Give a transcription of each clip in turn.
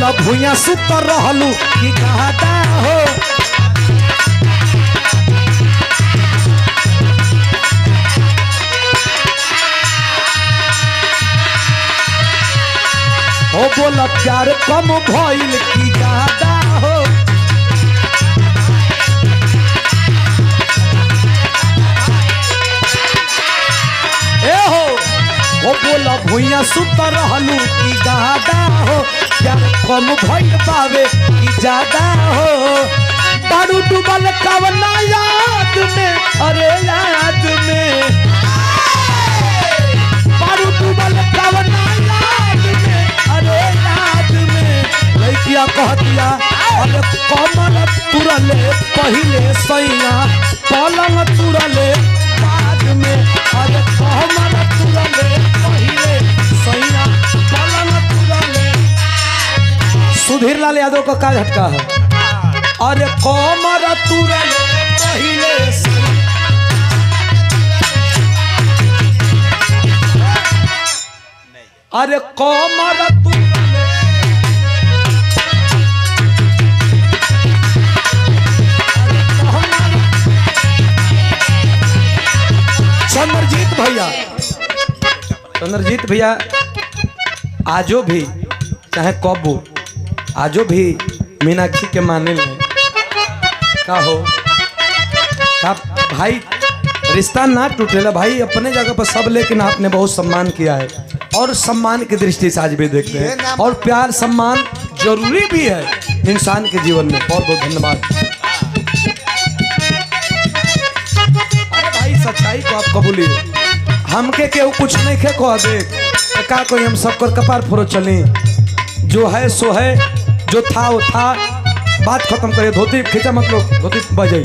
बोला भूया सुत रहलू कि गादा हो ओ बोला प्यार कम भइल कि ज्यादा हो ए हो ओ बोला भुइया सुत रहलू कि ज्यादा हो प्यार कम भइल बावे कि ज्यादा हो दारू डूबल कवना याद में अरे याद में दारू डूबल कवना अरे याद में लड़किया कहतिया अरे कमल तुरले पहले सैया पलंग तुरले बाद में अरे कमल तुरले पहले सैया पलंग तुरले। सुधीर लाल यादव का क्या झटका है अरे कमल तुरले पहले अरे कमर चंद्रजीत भैया आजो भी चाहे कबो आजो भी मीनाक्षी के माने में का हो का भाई रिश्ता ना टूटेला भाई अपने जगह पर सब, लेकिन आपने बहुत सम्मान किया है और सम्मान की दृष्टि से आज भी देखते हैं और प्यार सम्मान जरूरी भी है इंसान के जीवन में। बहुत बहुत धन्यवाद। अरे भाई सच्चाई को आप कबूलिए, हमके केहू कुछ नहीं खे कह दे का कोई हम सबकर कपार फोड़ो चली, जो है सो है, जो था वो था, बात खत्म करे। धोती खींचा मत लो, धोती बजे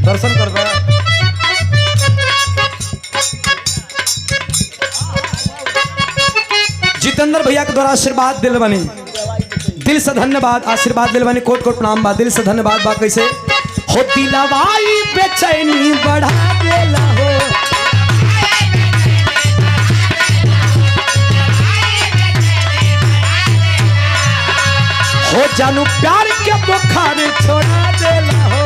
दर्शन कर रहा है। जितेंद्र भैया के द्वारा आशीर्वाद दिल बनी, दिल से धन्यवाद, आशीर्वाद दिल बनी, कोट कोट प्रणाम बा, दिल से धन्यवाद बा। कैसे हो दिलवाई बेचैनी बढ़ा देला हो जानू प्यार के बुखार छोड़ा देला हो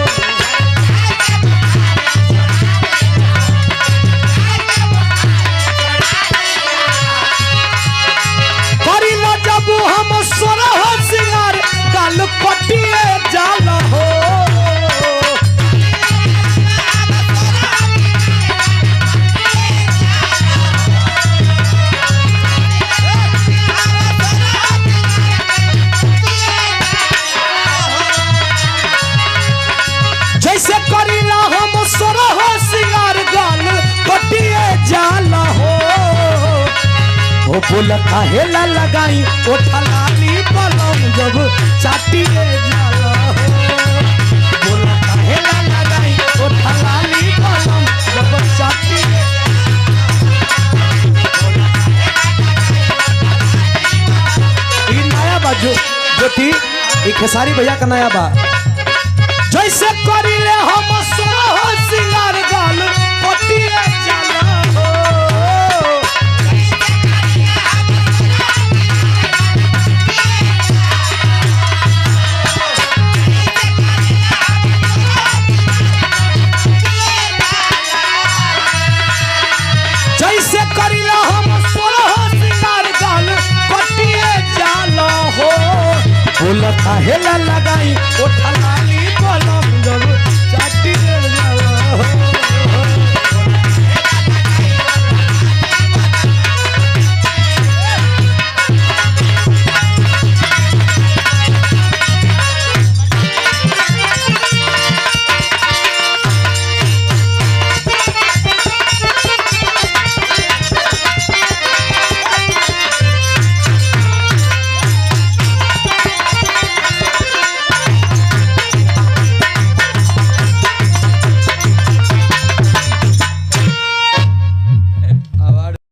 करी न जब हम सोरह सिंगार गाल पटिए जाला हो जैसे करी ना हम सोरह सिंगार गाल पटिए जाला हो ओ बोला काहेला लगाई ओ ठलाली पलम जब चाटिए जाला हो बोला काहेला लगाई ओ ठलाली पलम जब चाटिए ई नया बा ज्योति ई खेसारी भैया का नया बा। जैसे करिले हम सोरह सिंगार गाल पटिए जाला हो जैसे करिले हम सोरह सिंगार गाल पटिए जाला हो बोला काहेला लगाई ओ ठला